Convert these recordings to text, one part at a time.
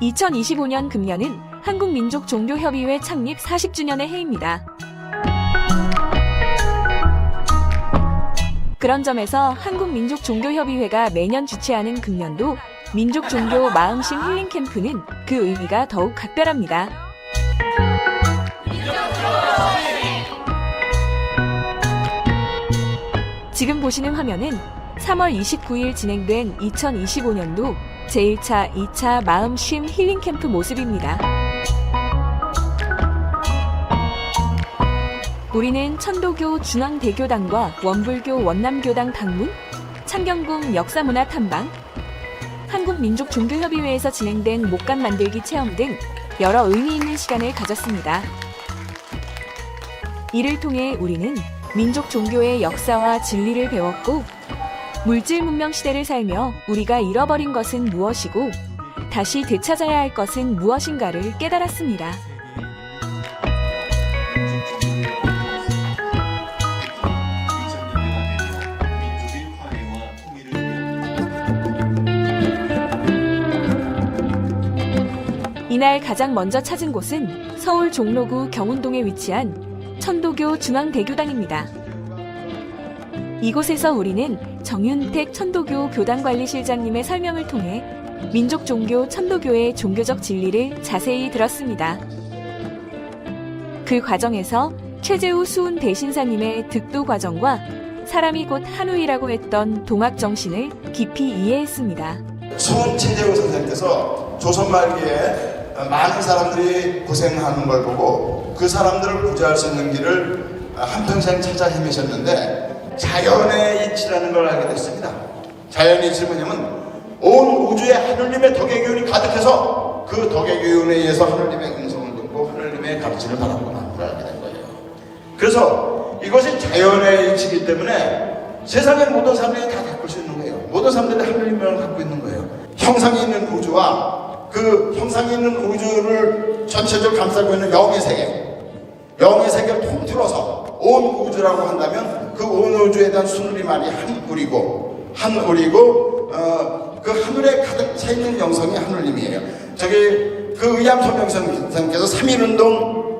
2025년 금년은 한국민족종교협의회 창립 40주년의 해입니다. 그런 점에서 한국민족종교협의회가 매년 주최하는 금년도 민족종교 마음심 힐링 캠프는 그 의미가 더욱 각별합니다. 지금 보시는 화면은 3월 29일 진행된 2025년도 제1차, 2차 마음쉼 힐링 캠프 모습입니다. 우리는 천도교 중앙대교당과 원불교 원남교당 당문, 창경궁 역사문화 탐방, 한국민족종교협의회에서 진행된 목감 만들기 체험 등 여러 의미 있는 시간을 가졌습니다. 이를 통해 우리는 민족 종교의 역사와 진리를 배웠고, 물질 문명 시대를 살며 우리가 잃어버린 것은 무엇이고 다시 되찾아야 할 것은 무엇인가를 깨달았습니다. 이날 가장 먼저 찾은 곳은 서울 종로구 경운동에 위치한 천도교 중앙대교당입니다. 이곳에서 우리는 정윤택 천도교 교당관리실장님의 설명을 통해 민족종교 천도교의 종교적 진리를 자세히 들었습니다. 그 과정에서 최재우 수훈 대신사님의 득도 과정과 사람이 곧 한우이라고 했던 동학정신을 깊이 이해했습니다. 수훈 최재우 선생님께서 조선 말기에 많은 사람들이 고생하는 걸 보고 그 사람들을 구제할 수 있는 길을 한평생 찾아 헤매셨는데 자연의 이치라는 걸 알게 됐습니다. 자연의 이치는 뭐냐면 온 우주에 하느님의 덕의 기운이 가득해서 그 덕의 기운에 의해서 하느님의 음성을 듣고 하느님의 가르침을 받았구나 를 알게 된 거예요. 그래서 이것이 자연의 이치이기 때문에 세상의 모든 사람들이 다 갖고 수 있는 거예요. 모든 사람들이 하느님을 갖고 있는 거예요. 형상이 있는 우주와 그 형상이 있는 우주를 전체적으로 감싸고 있는 영의 세계를 통틀어서 온 우주라고 한다면 그 온 우주에 대한 순우리 말이 한우리고 그 하늘에 가득 차 있는 영성이 하느님이에요. 그 의암 소명선생님께서 3.1운동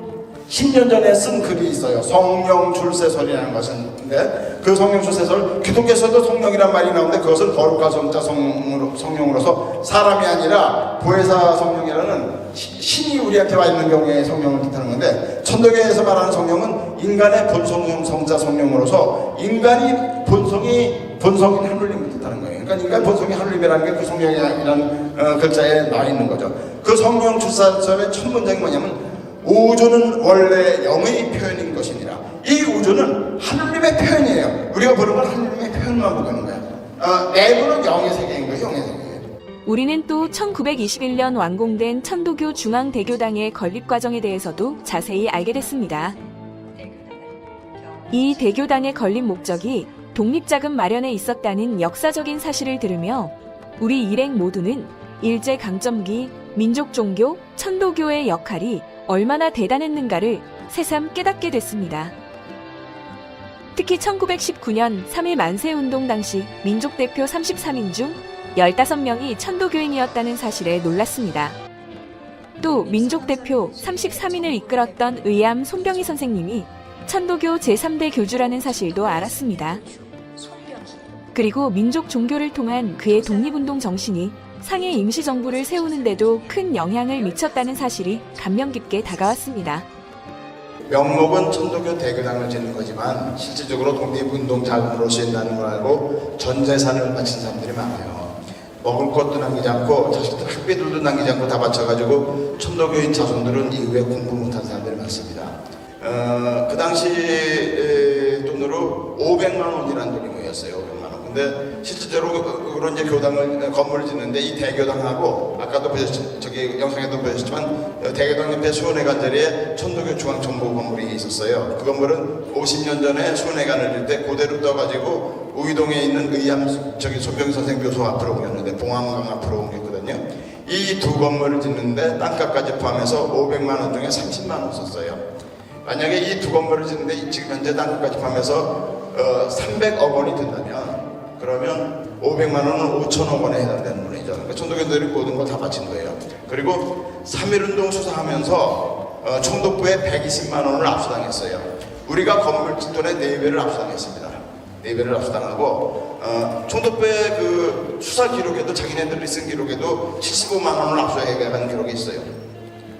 10년 전에 쓴 글이 있어요. 성령줄세설이라는 것인데 그 성령줄세설 기독교에서도 성령이란 말이 나오는데 그것을 거룩한 성자 성령으로서 사람이 아니라 보혜사 성령이라는 신이 우리한테 와 있는 경우에 성령을 뜻하는 건데, 천도교에서 말하는 성령은 인간의 본성형 성자 성령으로서 인간이 본성인 하느님을 뜻하는 거예요. 그러니까 인간 본성이 하느님이라는 게 그 성령이라는 글자에 나와 있는 거죠. 그 성령줄세설의 첫 문장이 뭐냐면 우주는 원래 영의 표현인 것이니라. 이 우주는 하느님의 표현이에요. 우리가 보는 건 하느님의 표현만 보는 거야. 내부는 영의 세계인 거예요. 영의 세계. 우리는 또 1921년 완공된 천도교 중앙대교당의 건립 과정에 대해서도 자세히 알게 됐습니다. 이 대교당의 건립 목적이 독립자금 마련에 있었다는 역사적인 사실을 들으며 우리 일행 모두는 일제강점기 민족종교 천도교의 역할이 얼마나 대단했는가를 새삼 깨닫게 됐습니다. 특히 1919년 3.1 만세운동 당시 민족대표 33인 중 15명이 천도교인이었다는 사실에 놀랐습니다. 또 민족대표 33인을 이끌었던 의암 손병희 선생님이 천도교 제3대 교주라는 사실도 알았습니다. 그리고 민족 종교를 통한 그의 독립운동 정신이 상해 임시정부를 세우는데도 큰 영향을 미쳤다는 사실이 감명 깊게 다가왔습니다. 명목은 천도교 대교당을 짓는 거지만 실질적으로 독립운동 자금으로 쓰인다는 걸 알고 전 재산을 바친 사람들이 많아요. 먹을 것도 남기지 않고 자식들 학비들도 남기지 않고 다 바쳐가지고 천도교인 자손들은 이후에 공부 못한 사람들이 많습니다. 그 당시 돈으로 500만 원이라는 돈이 모였어요. 500만 원. 근데 실질적으로 이제 건물을 짓는데 이 대교당하고 아까도 보셨지만 저기 영상에도 보셨지만 대교당 옆에 수원회관 자리에 천도교 중앙정보 건물이 있었어요. 그 건물은 50년 전에 수원회관을 질 때 그대로 떠가지고 우이동에 있는 의암 손병희 선생 묘소 앞으로 옮겼는데 봉황강 앞으로 옮겼거든요. 이 두 건물을 짓는데 땅값까지 포함해서 500만 원 중에 30만 원 썼어요. 만약에 이 두 건물을 짓는데 지금 현재 땅값까지 포함해서 300억 원이 든다면 그러면 500만 원은 5천억 원에 해당되는 돈이죠. 거죠. 그러니까 천도교들이 모든 걸 다 바친 거예요. 그리고 3.1운동 수사하면서 총독부에 120만 원을 압수당했어요. 우리가 건물 짓돈의 4배를 압수당했습니다. 4배를 압수당하고 총독부의 그 수사 기록에도 자기네들이 쓴 기록에도 75만 원을 압수해간 기록이 있어요.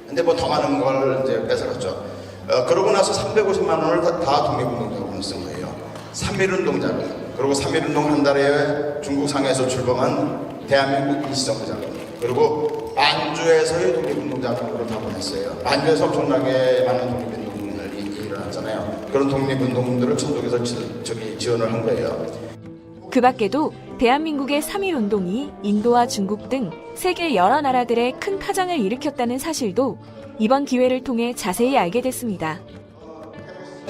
근데 뭐 더 많은 걸 이제 뺏어갔죠. 그러고 나서 350만 원을 다 독립운동자금으로 쓴 거예요. 3.1운동 자금. 그리고 3.1운동 한 달에 중국 상해에서 출범한 대한민국 임시정부 자금. 그리고 만주에서의 독립운동 자금으로 다 보냈어요. 만주에서 엄청나게 많은 독립운동들이 일어났잖아요. 그런 독립운동들을 천독에서 지원을 한 거예요. 그 밖에도 대한민국의 3.1운동이 인도와 중국 등 세계 여러 나라들의 큰 파장을 일으켰다는 사실도 이번 기회를 통해 자세히 알게 됐습니다.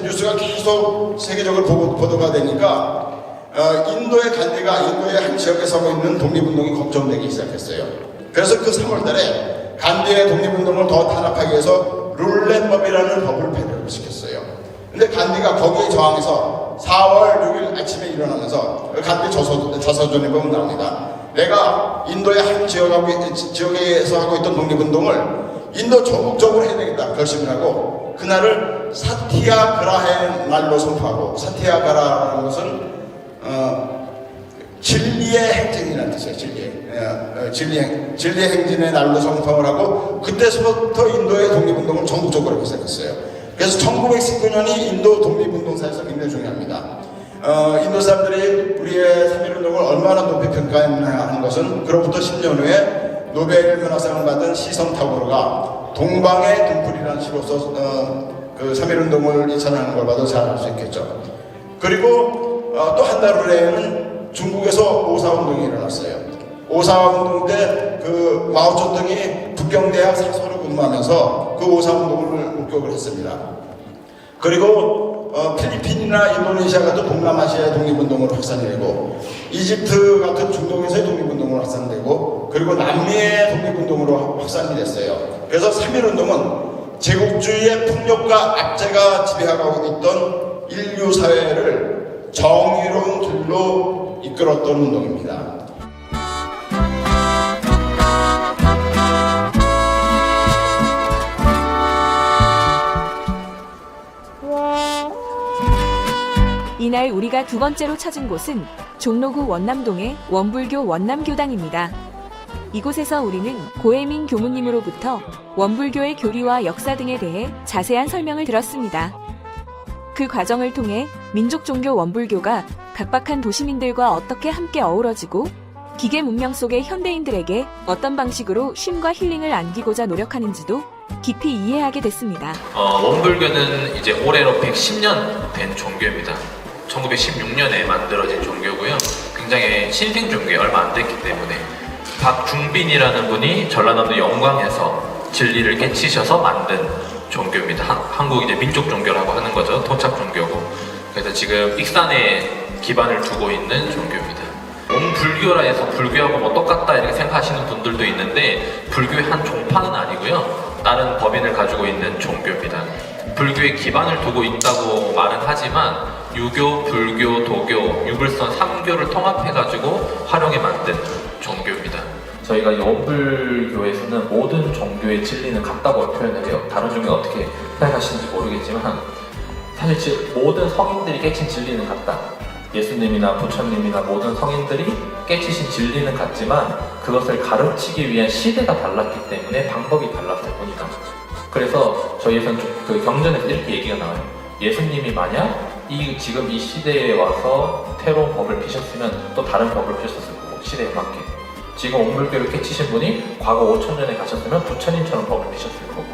뉴스가 계속 세계적으로 보도가 되니까 인도의 간디가 인도의 한 지역에 서고 있는 독립운동이 걱정되기 시작했어요. 그래서 그 3월 달에 간디의 독립운동을 더 탄압하기 위해서 룰렛법이라는 법을 폐기를 시켰어요. 근데 간디가 거기에 저항해서 4월 6일 아침에 일어나면서 간디 저서전에 보면 나옵니다. 내가 인도의 한 지역에서 하고 있던 독립운동을 인도 전국적으로 해야 되겠다 결심을 하고 그날을 사티아그라의 날로 선포하고 사티아그라라는 것은 진리의 행진이라는 뜻이에요. 진리의 행진의 날로 선포를 하고 그때서부터 인도의 독립운동을 전국적으로 시작했어요. 그래서 1919년이 인도 독립운동사에서 굉장히 중요합니다. 인도 사람들이 우리의 3.1운동을 얼마나 높이 평가하는 것은 그로부터 10년 후에 노벨 문학상을 받은 시선 타고르가 동방의 등불이라는 시로서 그 3.1운동을 이천하는 걸 봐도 잘 알 수 있겠죠. 그리고 또 한 달 후에는 중국에서 오사운동이 일어났어요. 오사운동 때 그 마오쩌둥이 북경대학 사서로 근무하면서 그 오사운동을 목격을 했습니다. 그리고 필리핀이나 인도네시아 같은 동남아시아의 독립운동을 확산되고 이집트 같은 중동에서의 독립운동을 확산되고 그리고 남미의 독립운동으로 확산이 됐어요. 그래서 3.1운동은 제국주의의 폭력과 압제가 지배하고 있던 인류 사회를 정의로운 길로 이끌었던 운동입니다. 이날 우리가 두 번째로 찾은 곳은 종로구 원남동의 원불교 원남교당입니다. 이곳에서 우리는 고혜민 교무님으로부터 원불교의 교리와 역사 등에 대해 자세한 설명을 들었습니다. 그 과정을 통해 민족종교 원불교가 각박한 도시민들과 어떻게 함께 어우러지고 기계 문명 속의 현대인들에게 어떤 방식으로 쉼과 힐링을 안기고자 노력하는지도 깊이 이해하게 됐습니다. 원불교는 이제 올해로 110년 된 종교입니다. 1916년에 만들어진 종교고요. 굉장히 신생 종교에 얼마 안 됐기 때문에 박중빈이라는 분이 전라남도 영광에서 진리를 깨치셔서 만든 종교입니다. 한국 이제 민족 종교라고 하는 거죠. 토착 종교고. 그래서 지금 익산에 기반을 두고 있는 종교입니다. 원불교라 해서 불교하고 뭐 똑같다 이렇게 생각하시는 분들도 있는데 불교의 한 종파는 아니고요. 다른 법인을 가지고 있는 종교입니다. 불교에 기반을 두고 있다고 말은 하지만 유교, 불교, 도교, 유불선 3교를 통합해가지고 활용해 만든 종교입니다. 저희가 이 원불교에서는 모든 종교의 진리는 같다고 표현을 해요. 다른 종교 어떻게 생각하시는지 모르겠지만 사실 모든 성인들이 깨친 진리는 같다. 예수님이나 부처님이나 모든 성인들이 깨치신 진리는 같지만 그것을 가르치기 위한 시대가 달랐기 때문에 방법이 달랐을 뿐이다. 그래서 저희에서는 그 경전에서 이렇게 얘기가 나와요. 예수님이 만약 지금 이 시대에 와서 새로운 법을 피셨으면 또 다른 법을 피셨을 거고 시대에 맞게 지금 원불교를 깨치신 분이 과거 5,000년에 가셨으면 부처님처럼 법을 피셨을 거고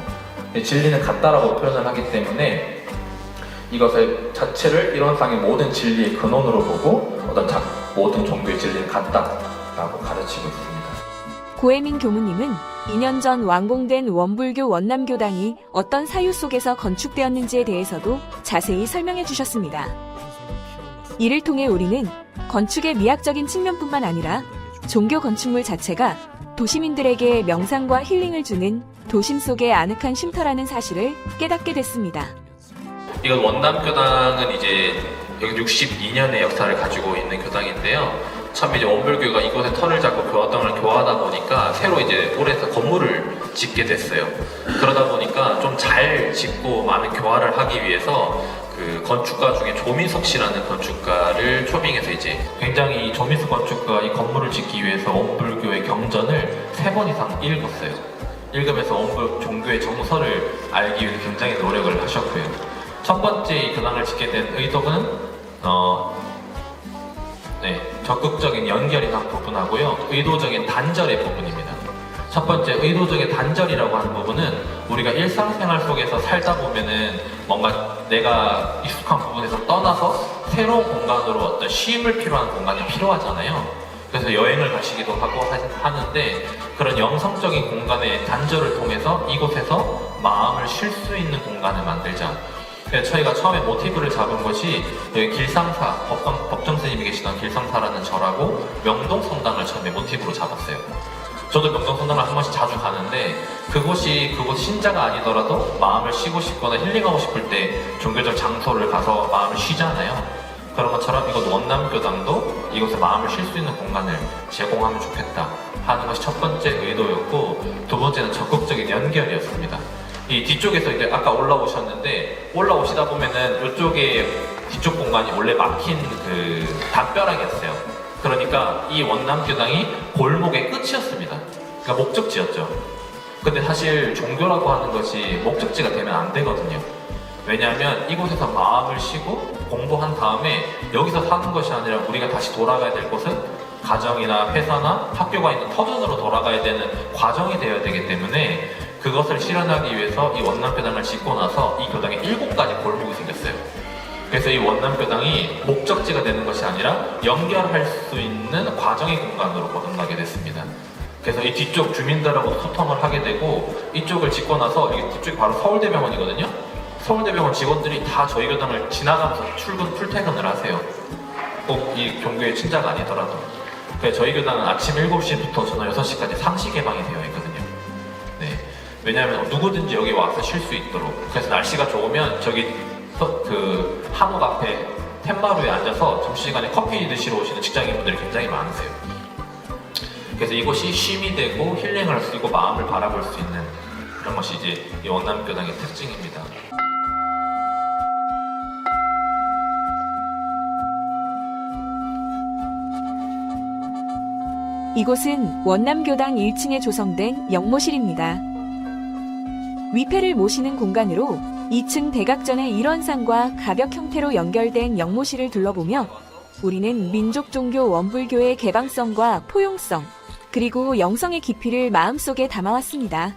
진리는 같다라고 표현을 하기 때문에 이것을 자체를 이론상의 모든 진리의 근원으로 보고 모든 종교의 진리는 같다라고 가르치고 있습니다. 고혜민 교무님은 2년 전 완공된 원불교 원남교당이 어떤 사유 속에서 건축되었는지에 대해서도 자세히 설명해 주셨습니다. 이를 통해 우리는 건축의 미학적인 측면뿐만 아니라 종교 건축물 자체가 도시민들에게 명상과 힐링을 주는 도심 속의 아늑한 쉼터라는 사실을 깨닫게 됐습니다. 이건 원남교당은 이제 여기 62년의 역사를 가지고 있는 교당인데요. 참 이제 원불교가 이곳에 터를 잡고 교화당을 교화하다 보니까 새로 이제 올해서 건물을 짓게 됐어요. 그러다 보니까 좀 잘 짓고 많은 교화를 하기 위해서 그 건축가 중에 조민석 씨라는 건축가를 초빙해서 이제 굉장히 조민석 건축가 이 건물을 짓기 위해서 원불교의 경전을 3번 이상 읽었어요. 읽으면서 원불 종교의 정서를 알기 위해서 굉장히 노력을 하셨고요. 첫 번째 이 교당을 짓게 된 의도는 적극적인 연결이라는 부분하고요, 의도적인 단절의 부분입니다. 첫 번째 의도적인 단절이라고 하는 부분은 우리가 일상생활 속에서 살다 보면은 뭔가 내가 익숙한 부분에서 떠나서 새로운 공간으로 어떤 쉼을 필요한 공간이 필요하잖아요. 그래서 여행을 가시기도 하고 하는데 그런 영성적인 공간의 단절을 통해서 이곳에서 마음을 쉴 수 있는 공간을 만들자. 그래서 저희가 처음에 모티브를 잡은 것이 여기 길상사, 법정 스님이 계시던 길상사라는 절하고 명동성당을 처음에 모티브로 잡았어요. 저도 명동성당을 한 번씩 자주 가는데 그곳 신자가 아니더라도 마음을 쉬고 싶거나 힐링하고 싶을 때 종교적 장소를 가서 마음을 쉬잖아요. 그런 것처럼 이곳 원남교당도 이곳에 마음을 쉴 수 있는 공간을 제공하면 좋겠다 하는 것이 첫 번째 의도였고, 두 번째는 적극적인 연결이었습니다. 이 뒤쪽에서 이제 아까 올라오셨는데 올라오시다 보면은 이쪽에 뒤쪽 공간이 원래 막힌 그 담벼락이었어요. 그러니까 이 원남교당이 골목의 끝이었습니다. 그러니까 목적지였죠. 근데 사실 종교라고 하는 것이 목적지가 되면 안 되거든요. 왜냐하면 이곳에서 마음을 쉬고 공부한 다음에 여기서 사는 것이 아니라 우리가 다시 돌아가야 될 곳은 가정이나 회사나 학교가 있는 터전으로 돌아가야 되는 과정이 되어야 되기 때문에 그것을 실현하기 위해서 이 원남교당을 짓고 나서 이 교당에 7가지 골목이 생겼어요. 그래서 이 원남교당이 목적지가 되는 것이 아니라 연결할 수 있는 과정의 공간으로 거듭나게 됐습니다. 그래서 이 뒤쪽 주민들하고 소통을 하게 되고, 이쪽을 짓고 나서 이게 뒤쪽이 바로 서울대병원이거든요. 서울대병원 직원들이 다 저희 교당을 지나가면서 출퇴근을 하세요. 꼭 이 종교의 친자가 아니더라도. 그래서 저희 교당은 아침 7시부터 저녁 6시까지 상시 개방이 되어 있거든요. 네. 왜냐하면 누구든지 여기 와서 쉴 수 있도록. 그래서 날씨가 좋으면 저기 그 한옥 앞에 텐마루에 앉아서 점심시간에 커피 드시러 오시는 직장인분들이 굉장히 많으세요. 그래서 이곳이 쉼이 되고 힐링을 할 수 있고 마음을 바라볼 수 있는 그런 것이 이제 이 원남교당의 특징입니다. 이곳은 원남교당 1층에 조성된 영모실입니다. 위패를 모시는 공간으로 2층 대각전의 일원상과 가벽 형태로 연결된 영모실을 둘러보며 우리는 민족 종교 원불교의 개방성과 포용성, 그리고 영성의 깊이를 마음속에 담아왔습니다.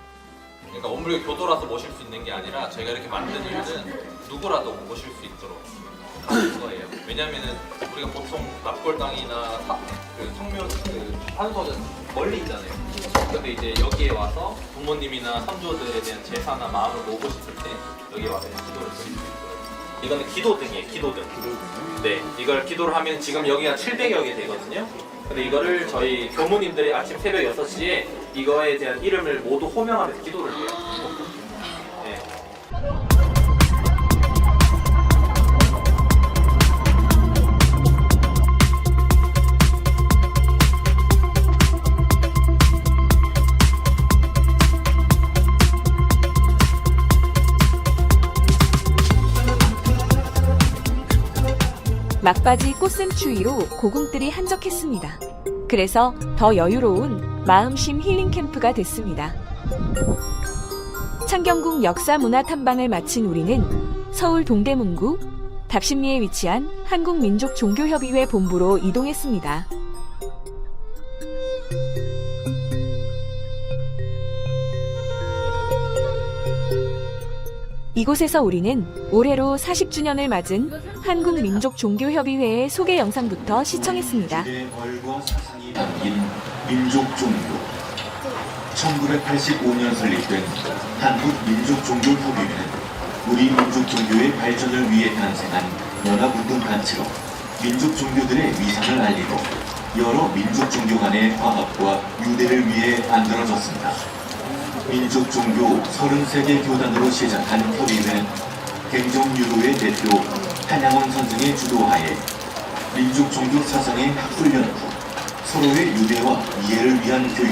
그러니까 원불교 교도라서 모실 수 있는 게 아니라 저희가 이렇게 만든 이유는 누구라도 모실 수 있도록 하는 거예요. 왜냐면은 우리가 보통 납골당이나 성묘 산소는 멀리 있잖아요. 근데 이제 여기에 와서 부모님이나 선조들에 대한 제사나 마음을 모으고 싶을 때 여기 와서 기도를 드릴 수 있어요. 이거는 기도등이에요. 기도등. 네, 이걸 기도를 하면 지금 여기가 700여 개 되거든요. 근데 이거를 저희 교무님들이 아침 새벽 6시에 이거에 대한 이름을 모두 호명하면서 기도를 해요. 네. 막바지 꽃샘 추위로 고궁들이 한적했습니다. 그래서 더 여유로운 마음쉼 힐링 캠프가 됐습니다. 창경궁 역사 문화 탐방을 마친 우리는 서울 동대문구 답심리에 위치한 한국민족종교협의회 본부로 이동했습니다. 이곳에서 우리는 올해로 40주년을 맞은 한국민족종교협의회의 소개 영상부터 시청했습니다. 얼과 사상이 담긴 민족종교. 1985년 설립된 한국민족종교협의회는 우리 민족종교의 발전을 위해 탄생한 연합운동단체로 민족종교들의 위상을 알리고 여러 민족종교 간의 화합과 유대를 위해 만들어졌습니다. 민족종교 33개 교단으로 시작한 협의회는 갱정유도의 대표 한양원 선생의 주도하에 민족종교 사상의 훈련 후 서로의 유대와 이해를 위한 교육,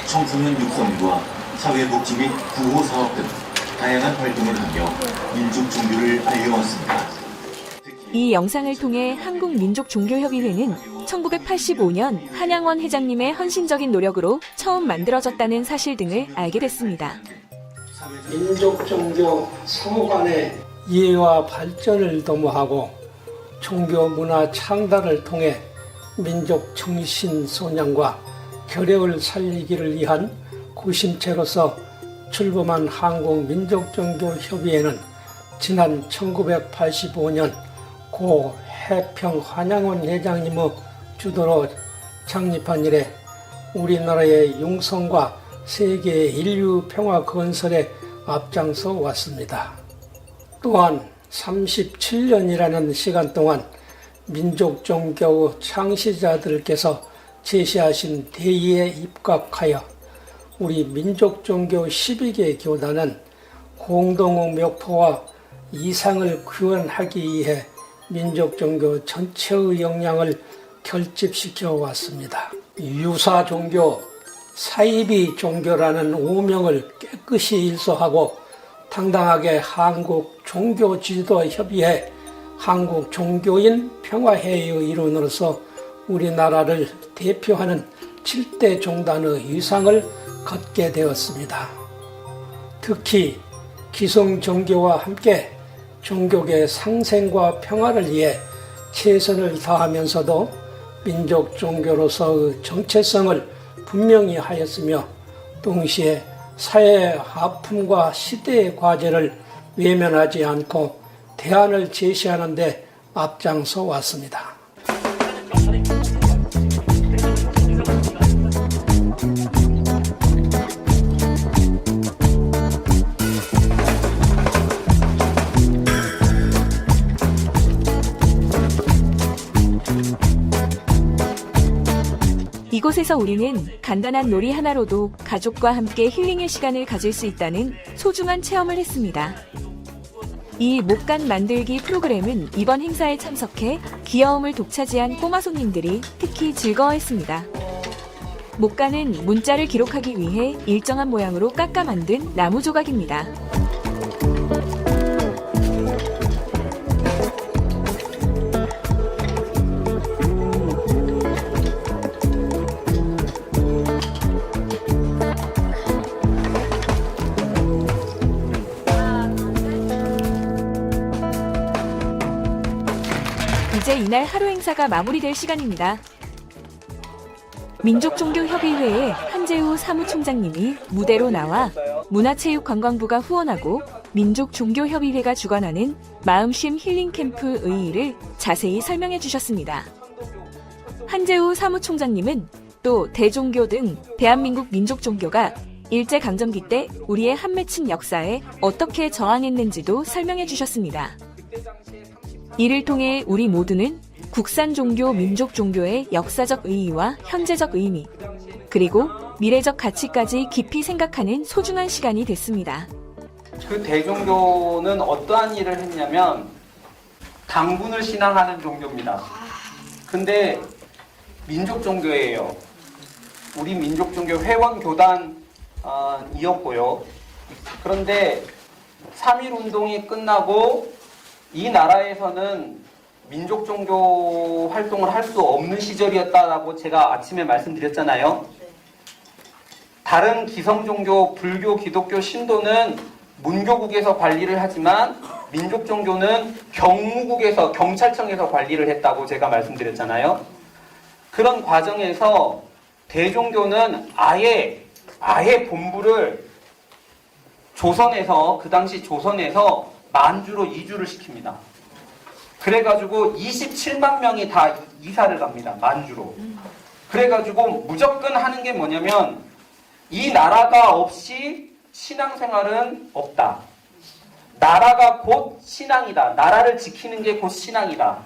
청소년 육성과 사회복지 및 구호 사업 등 다양한 활동을 하며 민족 종교를 알려왔습니다. 이 영상을 통해 한국민족종교협의회는 1985년 한양원 회장님의 헌신적인 노력으로 처음 만들어졌다는 사실 등을 알게 됐습니다. 민족종교 상호 간의 이해와 발전을 도모하고 종교 문화 창달을 통해 민족 정신 소양과 결여를 살리기를 위한 구심체로서 출범한 한국민족종교협의회는 지난 1985년 고 해평 한양원 회장님의 주도로 창립한 이래 우리나라의 융성과 세계의 인류 평화 건설에 앞장서 왔습니다. 또한 37년이라는 시간 동안 민족종교 창시자들께서 제시하신 대의에 입각하여 우리 민족종교 12개 교단은 공동의 목표와 이상을 구현하기 위해 민족종교 전체의 역량을 결집시켜 왔습니다. 유사종교, 사이비 종교라는 오명을 깨끗이 일소하고 당당하게 한국종교지도협의회 한국종교인 평화회의 일원으로서 우리나라를 대표하는 7대 종단의 위상을 걷게 되었습니다. 특히 기성종교와 함께 종교계 상생과 평화를 위해 최선을 다하면서도 민족 종교로서의 정체성을 분명히 하였으며 동시에 사회의 아픔과 시대의 과제를 외면하지 않고 대안을 제시하는 데 앞장서 왔습니다. 이곳에서 우리는 간단한 놀이 하나로도 가족과 함께 힐링의 시간을 가질 수 있다는 소중한 체험을 했습니다. 이 목간 만들기 프로그램은 이번 행사에 참석해 귀여움을 독차지한 꼬마 손님들이 특히 즐거워했습니다. 목간은 문자를 기록하기 위해 일정한 모양으로 깎아 만든 나무 조각입니다. 이제 이날 하루 행사가 마무리될 시간입니다. 민족종교협의회의 한재우 사무총장님이 무대로 나와 문화체육관광부가 후원하고 민족종교협의회가 주관하는 마음쉼 힐링캠프 의의를 자세히 설명해 주셨습니다. 한재우 사무총장님은 또 대종교 등 대한민국 민족종교가 일제강점기 때 우리의 한맺힌 역사에 어떻게 저항했는지도 설명해 주셨습니다. 이를 통해 우리 모두는 국산 종교, 민족 종교의 역사적 의의와 현재적 의미, 그리고 미래적 가치까지 깊이 생각하는 소중한 시간이 됐습니다. 그 대종교는 어떠한 일을 했냐면 당군을 신앙하는 종교입니다. 근데 민족 종교예요. 우리 민족 종교 회원 교단이었고요. 그런데 3.1 운동이 끝나고 이 나라에서는 민족 종교 활동을 할 수 없는 시절이었다라고 제가 아침에 말씀드렸잖아요. 다른 기성 종교, 불교, 기독교, 신도는 문교국에서 관리를 하지만 민족 종교는 경무국에서, 경찰청에서 관리를 했다고 제가 말씀드렸잖아요. 그런 과정에서 대종교는 아예 본부를 조선에서, 그 당시 조선에서 만주로 이주를 시킵니다. 그래가지고 27만 명이 다 이사를 갑니다. 만주로. 그래가지고 무조건 하는 게 뭐냐면 이 나라가 없이 신앙생활은 없다. 나라가 곧 신앙이다. 나라를 지키는 게 곧 신앙이다.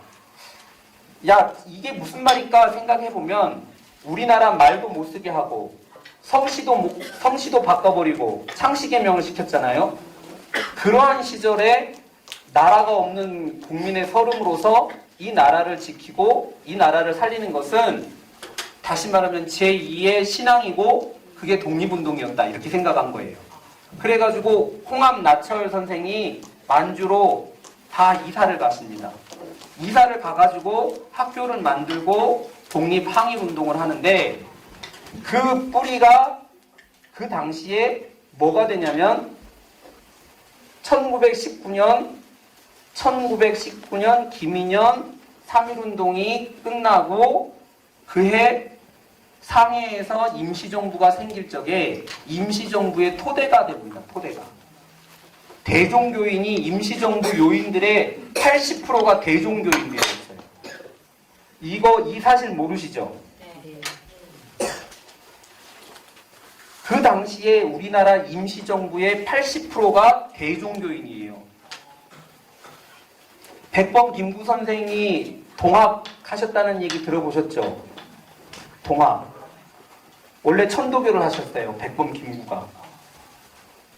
야, 이게 무슨 말일까 생각해보면 우리나라 말도 못 쓰게 하고 성씨도 바꿔버리고 창씨개명을 시켰잖아요. 그러한 시절에 나라가 없는 국민의 서름으로서 이 나라를 지키고 이 나라를 살리는 것은 다시 말하면 제2의 신앙이고 그게 독립운동이었다 이렇게 생각한 거예요. 그래가지고 홍합 나철 선생이 만주로 다 이사를 갔습니다. 이사를 가가지고 학교를 만들고 독립항의운동을 하는데 그 뿌리가 그 당시에 뭐가 되냐면 1919년 김인현 3.1운동이 끝나고 그해 상해에서 임시정부가 생길 적에 임시정부의 토대가 됩니다. 토대가. 대종교인이 임시정부 요인들의 80%가 대종교인들이었어요. 이 사실 모르시죠? 그 당시에 우리나라 임시정부의 80%가 대종교인이에요. 백범 김구 선생이 동학하셨다는 얘기 들어보셨죠? 동학. 원래 천도교를 하셨어요. 백범 김구가.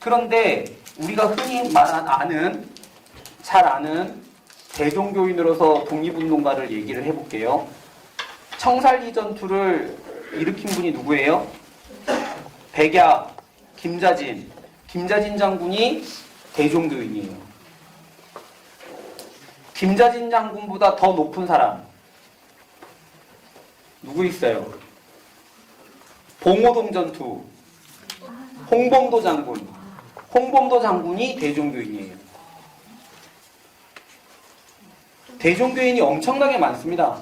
그런데 우리가 흔히 잘 아는 대종교인으로서 독립운동가를 얘기를 해볼게요. 청살리 전투를 일으킨 분이 누구예요? 백야, 김자진 장군이 대종교인이에요. 김자진 장군보다 더 높은 사람 누구 있어요? 봉오동 전투 홍범도 장군이 대종교인이에요. 대종교인이 엄청나게 많습니다.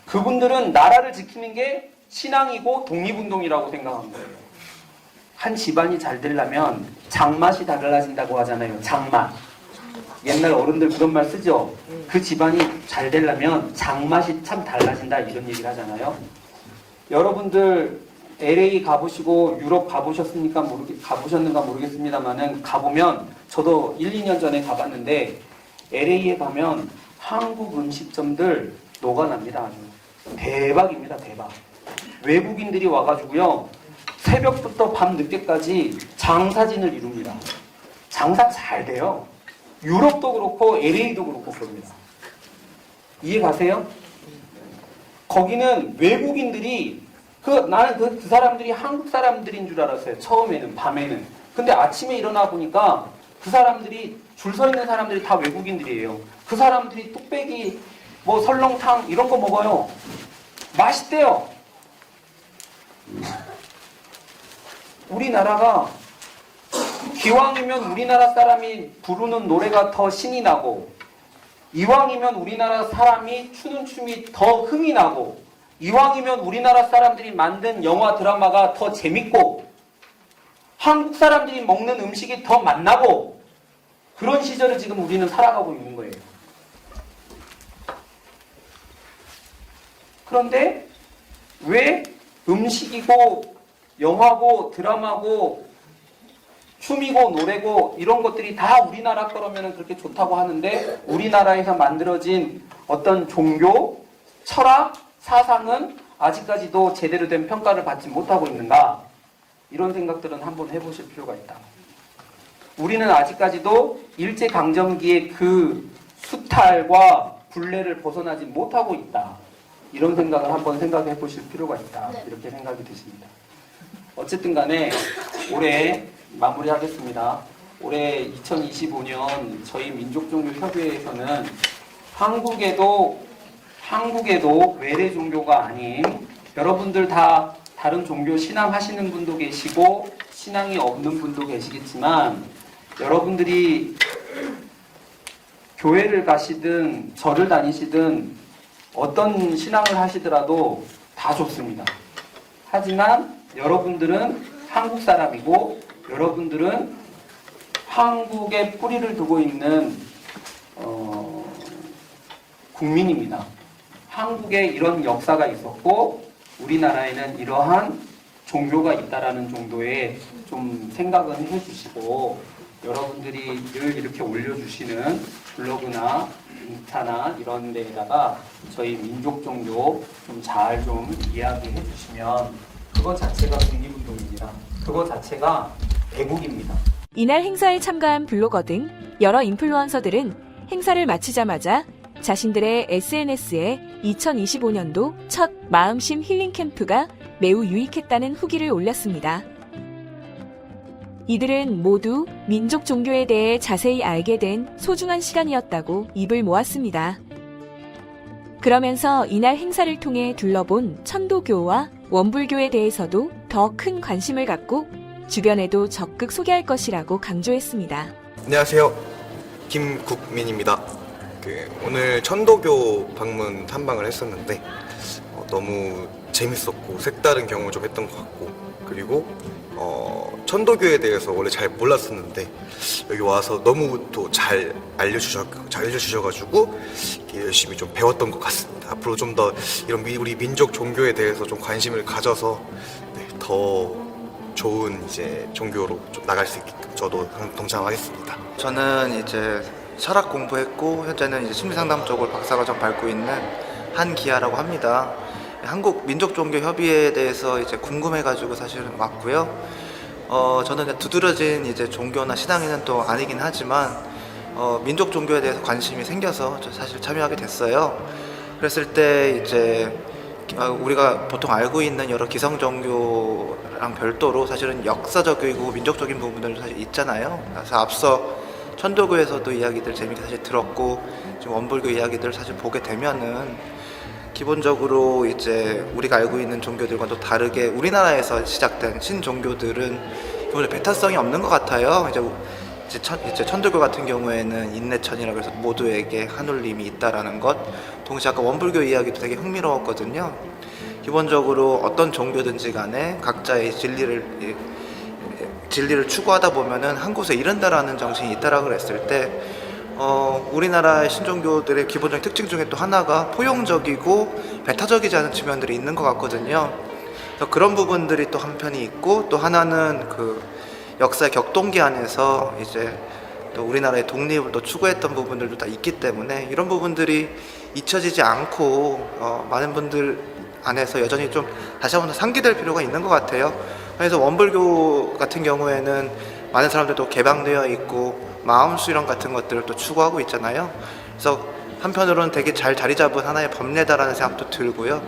그분들은 나라를 지키는 게 신앙이고 독립운동이라고 생각한 거예요. 한 집안이 잘 되려면 장맛이 달라진다고 하잖아요. 장맛. 옛날 어른들 그런 말 쓰죠. 그 집안이 잘 되려면 장맛이 참 달라진다 이런 얘기를 하잖아요. 여러분들 LA 가보시고 유럽 가보셨는가 모르겠습니다만은 가보면 저도 1, 2년 전에 가봤는데 LA에 가면 한국 음식점들 녹아납니다. 아주 대박입니다. 대박. 외국인들이 와가지고요 새벽부터 밤 늦게까지 장사진을 이룹니다. 장사 잘 돼요. 유럽도 그렇고 LA도 그렇고 그럽니다. 이해 가세요? 거기는 외국인들이 나는 그 사람들이 한국 사람들인 줄 알았어요. 처음에는 밤에는. 근데 아침에 일어나 보니까 그 사람들이 줄 서 있는 사람들이 다 외국인들이에요. 그 사람들이 뚝배기 뭐 설렁탕 이런 거 먹어요. 맛있대요. 우리나라가 기왕이면 우리나라 사람이 부르는 노래가 더 신이 나고 이왕이면 우리나라 사람이 추는 춤이 더 흥이 나고 이왕이면 우리나라 사람들이 만든 영화 드라마가 더 재밌고 한국 사람들이 먹는 음식이 더 맛나고 그런 시절을 지금 우리는 살아가고 있는 거예요. 그런데 왜 음식이고 영화고 드라마고 춤이고 노래고 이런 것들이 다 우리나라 거라면 그렇게 좋다고 하는데 우리나라에서 만들어진 어떤 종교, 철학, 사상은 아직까지도 제대로 된 평가를 받지 못하고 있는가? 이런 생각들은 한번 해보실 필요가 있다. 우리는 아직까지도 일제강점기의 그 수탈과 굴레를 벗어나지 못하고 있다. 이런 생각을 한번 생각해 보실 필요가 있다. 이렇게 생각이 드십니다. 어쨌든 간에 올해 마무리하겠습니다. 올해 2025년 저희 민족종교협의회에서는 한국에도 외래 종교가 아닌 여러분들 다 다른 종교 신앙하시는 분도 계시고 신앙이 없는 분도 계시겠지만 여러분들이 교회를 가시든 절을 다니시든 어떤 신앙을 하시더라도 다 좋습니다. 하지만 여러분들은 한국 사람이고 여러분들은 한국에 뿌리를 두고 있는 국민입니다. 한국에 이런 역사가 있었고 우리나라에는 이러한 종교가 있다라는 정도의 좀 생각은 해주시고 여러분들이 늘 이렇게 올려주시는 블로그나 인스타나 이런 데에다가 저희 민족 종교 좀 잘 좀 이야기해 주시면 그거 자체가 독립운동입니다. 그거 자체가 애국입니다. 이날 행사에 참가한 블로거 등 여러 인플루언서들은 행사를 마치자마자 자신들의 SNS에 2025년도 첫 마음심 힐링 캠프가 매우 유익했다는 후기를 올렸습니다. 이들은 모두 민족 종교에 대해 자세히 알게 된 소중한 시간이었다고 입을 모았습니다. 그러면서 이날 행사를 통해 둘러본 천도교와 원불교에 대해서도 더 큰 관심을 갖고 주변에도 적극 소개할 것이라고 강조했습니다. 안녕하세요. 김국민입니다. 오늘 천도교 방문 탐방을 했었는데 너무 재밌었고 색다른 경험을 좀 했던 것 같고, 그리고 천도교에 대해서 원래 잘 몰랐었는데 여기 와서 너무 또 잘 알려주셔가지고 열심히 좀 배웠던 것 같습니다. 앞으로 좀 더 이런 우리 민족 종교에 대해서 좀 관심을 가져서 더 좋은 이제 종교로 좀 나갈 수 있게끔 저도 동참하겠습니다. 저는 이제 철학 공부했고 현재는 이제 심리상담 쪽을 박사과정 밟고 있는 한기아라고 합니다. 한국 민족종교협의회에 대해서 이제 궁금해가지고 사실은 왔고요. 저는 두드러진 이제 종교나 신앙인은 또 아니긴 하지만 민족 종교에 대해서 관심이 생겨서 저 사실 참여하게 됐어요. 그랬을 때 이제 우리가 보통 알고 있는 여러 기성 종교랑 별도로 사실은 역사적이고 민족적인 부분들도 사실 있잖아요. 그래서 앞서 천도교에서도 이야기들 재밌게 사실 들었고, 지금 원불교 이야기들 사실 보게 되면은 기본적으로 이제 우리가 알고 있는 종교들과 또 다르게 우리나라에서 시작된 신종교들은 기본적으로 배타성이 없는 것 같아요. 이제 천도교 같은 경우에는 인내천이라고 해서 모두에게 한울림이 있다라는 것, 동시에 아까 원불교 이야기도 되게 흥미로웠거든요. 기본적으로 어떤 종교든지 간에 각자의 진리를 추구하다 보면은 한 곳에 이른다라는 정신이 있다라고 그랬을 때 우리나라의 신종교들의 기본적인 특징 중에 또 하나가 포용적이고 배타적이지 않은 측면들이 있는 것 같거든요. 그래서 그런 부분들이 또 한편이 있고, 또 하나는 그 역사의 격동기 안에서 이제 또 우리나라의 독립을 또 추구했던 부분들도 다 있기 때문에 이런 부분들이 잊혀지지 않고 많은 분들 안에서 여전히 좀 다시 한번 상기될 필요가 있는 것 같아요. 그래서 원불교 같은 경우에는 많은 사람들도 개방되어 있고 마음 수련 같은 것들을 또 추구하고 있잖아요. 그래서 한편으로는 되게 잘 자리 잡은 하나의 법례다라는 생각도 들고요.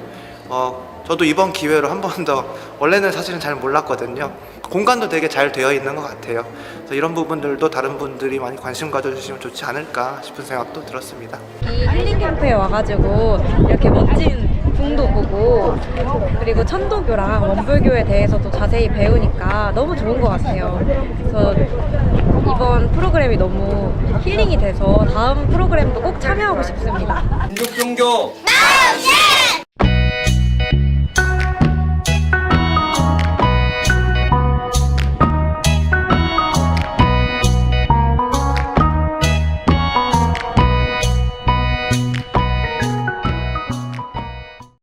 저도 이번 기회로 한 번 더, 원래는 사실은 잘 몰랐거든요. 공간도 되게 잘 되어 있는 것 같아요. 그래서 이런 부분들도 다른 분들이 많이 관심 가져주시면 좋지 않을까 싶은 생각도 들었습니다. 이 힐링 캠프에 와가지고 이렇게 멋진 궁도 보고, 그리고 천도교랑 원불교에 대해서도 자세히 배우니까 너무 좋은 것 같아요. 그래서 이번 프로그램이 너무 힐링이 돼서 다음 프로그램도 꼭 참여하고 싶습니다. 민족종교 나옵시!